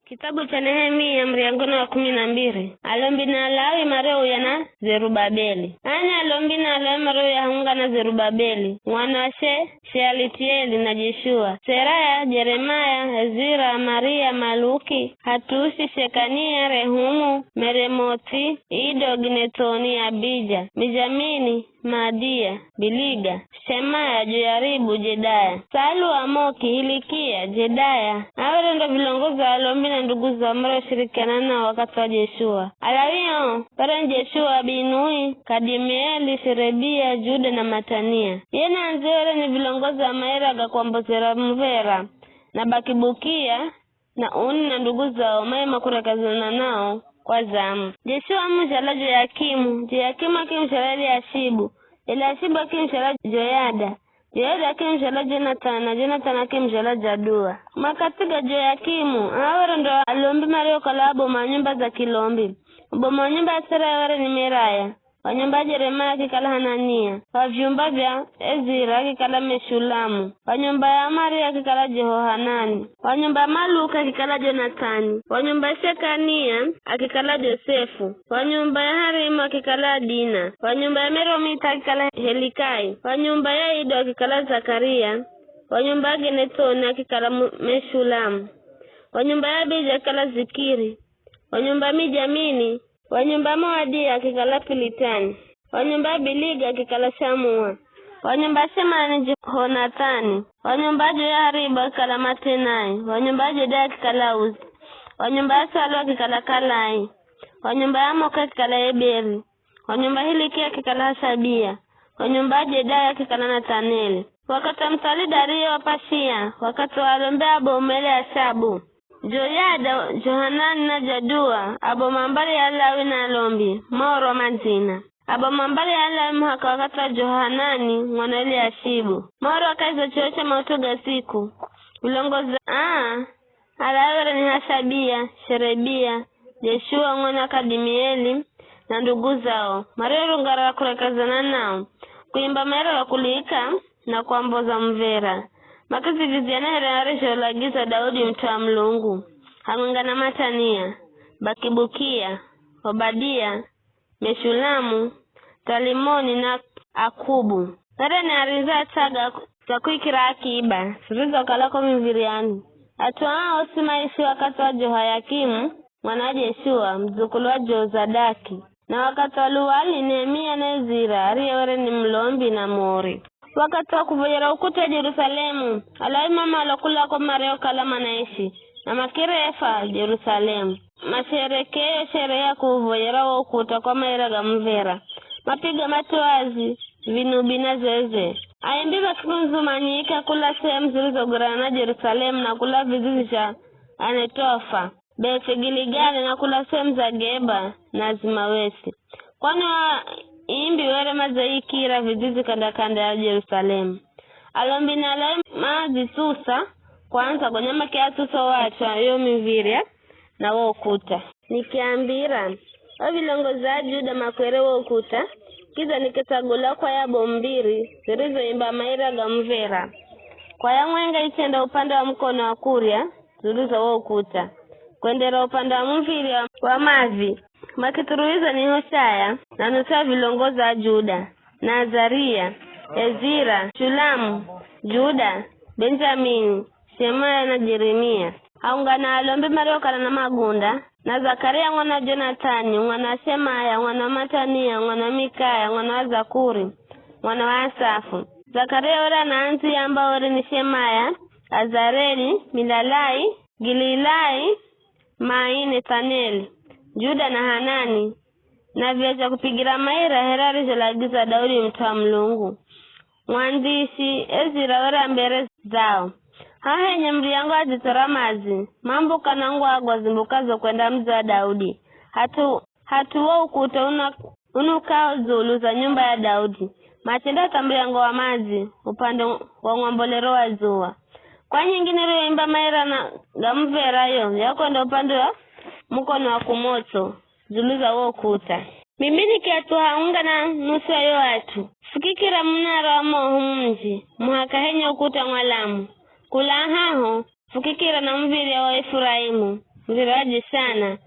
Kitabu cha Nehemia mriangono wa 12. Alombi na Lawi mareo yana Zerubabeli. Ani alombi na Lawi mareo ya hunga na Zerubabeli. Mwana wa Shealitieli na Jeshua. Seraya, Jeremaya, Ezira, Maria, Maluki, Hatushi, Shekania, Rehumu, Meremoti, Ido, Ginetoni, Abija, Mijamini, Maadia, Biliga, Shemaya, Joyaribu, Jedaya, Salu, Amoki, Hilikia, Jedaya. Hawa ndo vilongozi wa alombi na ndugu za mara shirikiana na wakati wa Jeshua. Alawio, para Jeshua, Binui, Kadimieli, Sherebia, Juda na Matania. Yena anziore ni vilongozi wa Mairaga kwa Mbozera Mvera na Bakibukia na Uni na ndugu za Maima kurekazana nao kwa zamu. Jeshua mshala Joyakimu, Joyakimu akimshala Eliashibu, Eliashibu akimshala Joyada, Joyada akimshala Jonathan na Jonathan akimshala Jadua. Makatiga Joyakimu, awara ndo alombi mario kalabo manyumba za kilombi. Bomo nyumba ya Seraya ni Miraya. Wanyumba Jeremaya kikala Hanania. Wavyumba vya Ezira kikala Meshulamu. Wanyumba ya Maria kikala Jehohanani. Wanyumba Maluka kikala Jonathani. Wanyumba Shekania akikala Josefu. Wanyumba ya Harimu akikala Dina. Wanyumba ya Meromita akikala Helikai. Wanyumba ya Ido akikala Zakaria. Wanyumba ya Genetoni akikala Meshulamu. Wanyumba ya Abija akikala Zikiri. Wanyumba Mijamini. Wanyumba Moadia akikala Pilitani. Wanyumba Biliga akikala Shamua. Wanyumba Shemani Jehonathani. Wanyumba Joyaribu akikala Matenai. Wanyumba Jedaya akikala Uzi. Wanyumba Salu akikala Kalai. Wanyumba Amoka akikala Eberi. Wanyumba Hilikia akikala Hasabia. Wanyumba Jedaya akikala Nataneli. Wakati wa mtali Dario wa Pashia. Wakati wa alombe Abomele Ashabu. Joyada, Johanani na Jadua, abo mambali ya Lawi na alombi, Moro Mazina. Abo mambali ya Lawi mwaka wakati wa Johanani, mwana Eliashibu. Moro wakaizo chocha mautuga siku. Ulongoza, alawere ni Hasabia, Sherebia, Jeshua mwana Kadimieli, na ndugu zao. Marero ngara kurekazana nao. Kuimba mero wa kulika na kuamboza Mvera. Makazi viziana herarisho lagiza Daudi mtoa Mlungu. Hamungana Matania, Bakibukia, Obadia, Meshulamu, Talimoni na Akubu. Tere ni ariza taga takuikira akiba. Siriza kalako miviriani. Atuwa hao simaisi wakati wa Johayakimu, mwana Jeshua, mzukulu wa Jozadaki. Na wakati wa Luwali Nehemia na Ezira, Ariewere ni Mlombi na Mori. Wakati wa kuvojera ukuta Jerusalemu, Alawi mama alokula kwa mareo kalama naishi, na makirefa Jerusalemu. Masherekeo shereya kuvojera wa ukuta kwa Mairaga Mvera. Mapiga matuazi, vinubi na zeze. Aimbiba kikunzu manyika kula sehemu zilizogorana na Jerusalemu na kula vizizi cha Anetofa, Bete Giligani na kula sehemu za Geba na Zimawesi. Kwani imbi were mazaikira vizizi kanda ya Jerusalemu. Alombi na Lawi mazi Susa, kwanza kwa nyama kia Susa wacha yomiviria na wokuta. Nikiambira, wavilongoza Juda makwere wokuta, kiza nikitagula kwa ya bombiri, zirizo imba Mairaga Mvera. Kwa ya mwenga itenda upande wa mkono wa Kuria, zirizo wokuta. Kwendera upande wa mviri wa mazi. Makituruiza ni Hoshaya, na nusa vilongoza Juda, Nazaria, Ezira, Shulamu, Juda, Benjamini, Shemaya na Jeremia. Haungana alombi marioka na magunda, na Zakaria mwana Jonathani, mwana Shemaya, mwana Matania, mwana Mikaya, mwana Zakuri, mwana wa Asafu. Zakaria wera na anzi amba wera ni Shemaya, Azareli, Milalai, Gililai, Mai, Nethaneli, Juda na Hanani. Na vyacha kupigira Maira herari zelagiza Daudi mtoa Mlungu. Mwandishi Ezira wera mbere zao. Hahe nyamriangu azitoramazi. Mambo kanangu agwa zimbukazo kwenda mzi wa Daudi. Hatuwa ukuta unukao zulu za nyumba ya Daudi. Matenda tambriangu wa mazi upande wa ngombolero wa zuwa. Kwa nyingine ruimba Maira na Gamvera yo yako ndo upande wa mkono wa kumoto zuluza wokuta. Mimi nikiatuhaunga na nusu ya watu. Fikikira mnara wa mohumji muhakahenya ukuta mwalamu. Kula haho fukikira na mviri wa Efraimu mviraji sana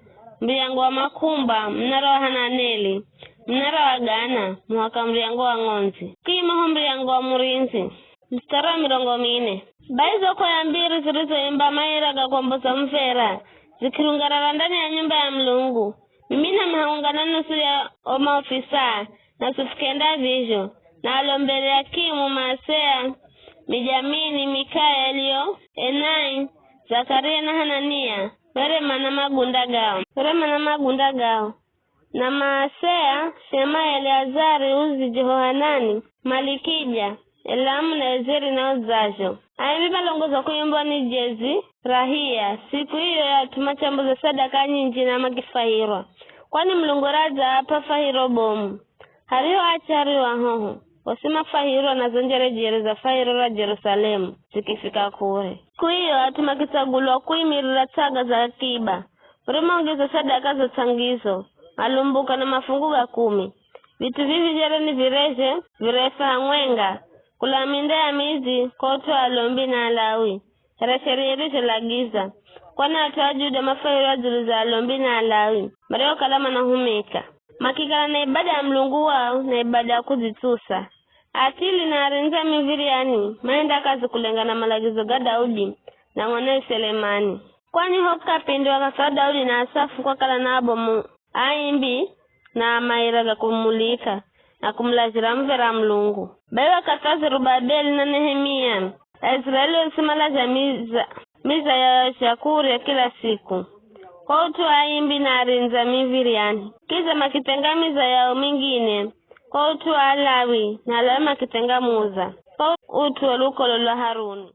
mriango wa makumba mnara wa hananeli mnara wa gana mwaka mriango wa ngonzi kima mriango wa murinzi mstara mirongo mine baizo kwa ya mbiri zilizoimba mairaga kwamboza mfera zikirungarara ndani ya nyumba ya Mlungu. Mimina maungana nusu ya maofisa na sufikenda vizho na alombele ya kimu Masea Mijamini Mikaya Elio Enai Zakaria na Hanania Rema na magunda gao na Masea Shema Eleazari Uzi Jehohanani Malikija Elamu na Ezeri na Uzajo Aimiba longoza kuyumba ni Jezi Rahia siku hiyo ya tumachambuza sadaka nyingi na magifahirwa kwani mlungoraza hapa fahiro bomu hariho achariwa hoho wasima fahiro na zonjere za fahiro ra Jerusalemu zikifika kure siku hiyo atumakitagulwa kuimirira taga za akiba urima ongeza sadaka za tangizo alumbuka na mafungu ga 10 vitu vivi jere ni vireje virefa mwenga kula minda ya mizi koto alombi na alawi Rasheriri lagiza kwani atawajuda mafahiro zulu za alombi na alawi mareo kalama na humika makikala na ibada ya Mlungu wao na ibada ya kuzitusa atili na arenza miviriani maenda kazi kulenga na malagizo ga Daudi na mwanae Selemani kwani hoka pindi wakasa Daudi na Asafu kwa kala na abomu aimbi na mairaga kumulika na kumlajira mvera Mlungu baiwa katazi Rubabeli na Nehemia Israeli wasimalaja miza ya shakuri ya kila siku kwa utu aimbi na arinza miviriani kiza makitenga miza yao mingine kwa utu alawi na alama kitenga muza kwa utu walukolo la Haruni